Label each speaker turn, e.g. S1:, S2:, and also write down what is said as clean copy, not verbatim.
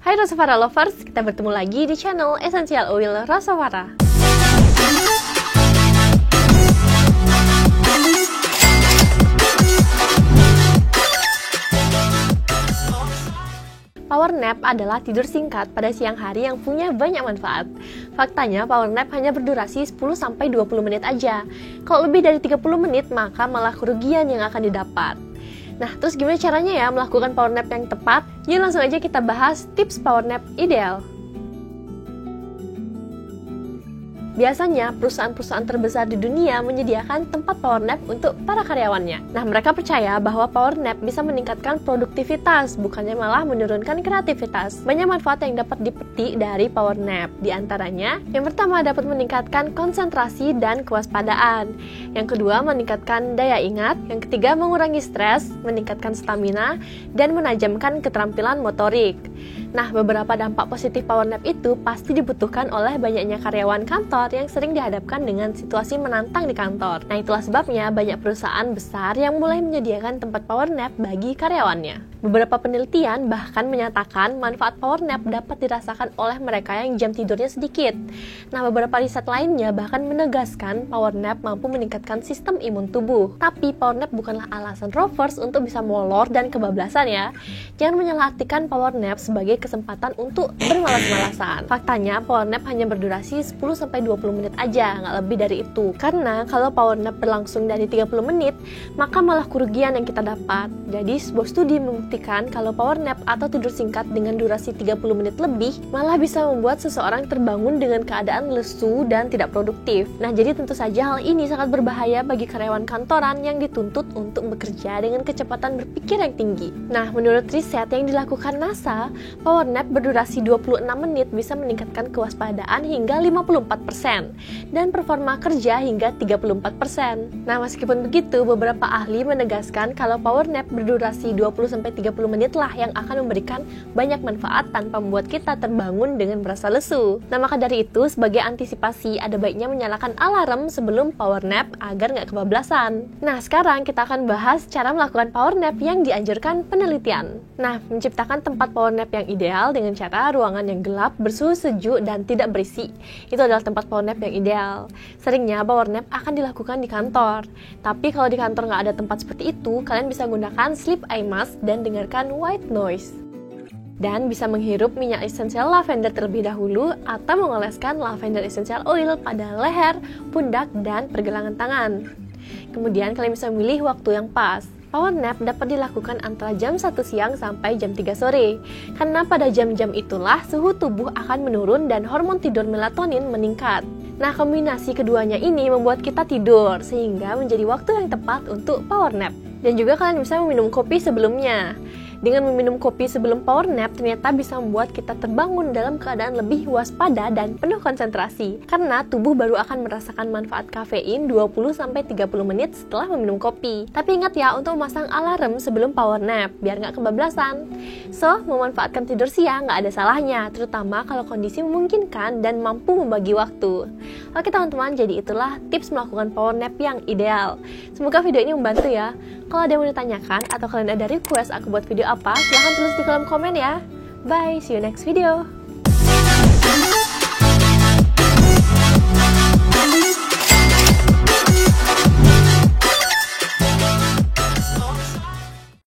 S1: Hai Rosavara Lovers, kita bertemu lagi di channel Essential Oil Rosavara. Power nap adalah tidur singkat pada siang hari yang punya banyak manfaat. Faktanya, power nap hanya berdurasi 10-20 menit aja. Kalau lebih dari 30 menit, maka malah kerugian yang akan didapat. Nah, terus gimana caranya ya melakukan power nap yang tepat? Yuk langsung aja kita bahas tips power nap ideal. Biasanya, perusahaan-perusahaan terbesar di dunia menyediakan tempat power nap untuk para karyawannya. Nah, mereka percaya bahwa power nap bisa meningkatkan produktivitas, bukannya malah menurunkan kreativitas. Banyak manfaat yang dapat dipetik dari power nap. Di antaranya, yang pertama dapat meningkatkan konsentrasi dan kewaspadaan. Yang kedua, meningkatkan daya ingat. Yang ketiga, mengurangi stres, meningkatkan stamina, dan menajamkan keterampilan motorik. Nah, beberapa dampak positif power nap itu pasti dibutuhkan oleh banyaknya karyawan kantor yang sering dihadapkan dengan situasi menantang di kantor. Nah, itulah sebabnya banyak perusahaan besar yang mulai menyediakan tempat power nap bagi karyawannya. Beberapa penelitian bahkan menyatakan manfaat power nap dapat dirasakan oleh mereka yang jam tidurnya sedikit. Nah, beberapa riset lainnya bahkan menegaskan power nap mampu meningkatkan sistem imun tubuh. Tapi power nap bukanlah alasan rovers untuk bisa molor dan kebablasan ya. Jangan menyalahartikan power nap sebagai kesempatan untuk bermalas-malasan. Faktanya, power nap hanya berdurasi 10-20 menit aja, nggak lebih dari itu. Karena kalau power nap berlangsung dari 30 menit, maka malah kerugian yang kita dapat. Jadi, sebuah studi membuktikan kalau power nap atau tidur singkat dengan durasi 30 menit lebih malah bisa membuat seseorang terbangun dengan keadaan lesu dan tidak produktif. Nah, jadi tentu saja hal ini sangat berbahaya bagi karyawan kantoran yang dituntut untuk bekerja dengan kecepatan berpikir yang tinggi. Nah, menurut riset yang dilakukan NASA, power nap berdurasi 26 menit bisa meningkatkan kewaspadaan hingga 54% dan performa kerja hingga 34%. Nah, meskipun begitu, beberapa ahli menegaskan kalau power nap berdurasi 20-30 menit lah yang akan memberikan banyak manfaat tanpa membuat kita terbangun dengan merasa lesu. Nah, maka dari itu, sebagai antisipasi, ada baiknya menyalakan alarm sebelum power nap agar nggak kebablasan. Nah, sekarang kita akan bahas cara melakukan power nap yang dianjurkan penelitian. Nah, menciptakan tempat power nap yang ideal dengan cara ruangan yang gelap, bersuhu sejuk, dan tidak berisi. Itu adalah tempat power nap yang ideal. Seringnya power nap akan dilakukan di kantor. Tapi kalau di kantor nggak ada tempat seperti itu, kalian bisa gunakan sleep eye mask dan dengarkan white noise. Dan bisa menghirup minyak esensial lavender terlebih dahulu atau mengoleskan lavender essential oil pada leher, pundak, dan pergelangan tangan. Kemudian kalian bisa memilih waktu yang pas. Power nap dapat dilakukan antara jam 1 siang sampai jam 3 sore. Karena pada jam-jam itulah suhu tubuh akan menurun dan hormon tidur melatonin meningkat. Nah, kombinasi keduanya ini membuat kita tidur, sehingga menjadi waktu yang tepat untuk power nap. Dan juga kalian bisa meminum kopi sebelumnya. Dengan meminum kopi sebelum power nap ternyata bisa membuat kita terbangun dalam keadaan lebih waspada dan penuh konsentrasi. Karena tubuh baru akan merasakan manfaat kafein 20-30 menit setelah meminum kopi. Tapi ingat ya untuk memasang alarm sebelum power nap, biar nggak kebablasan. So, memanfaatkan tidur siang nggak ada salahnya, terutama kalau kondisi memungkinkan dan mampu membagi waktu. Oke teman-teman, jadi itulah tips melakukan power nap yang ideal. Semoga video ini membantu ya. Kalau ada yang mau ditanyakan atau kalian ada request aku buat video apa, silahkan tulis di kolom komen ya. Bye, see you next video.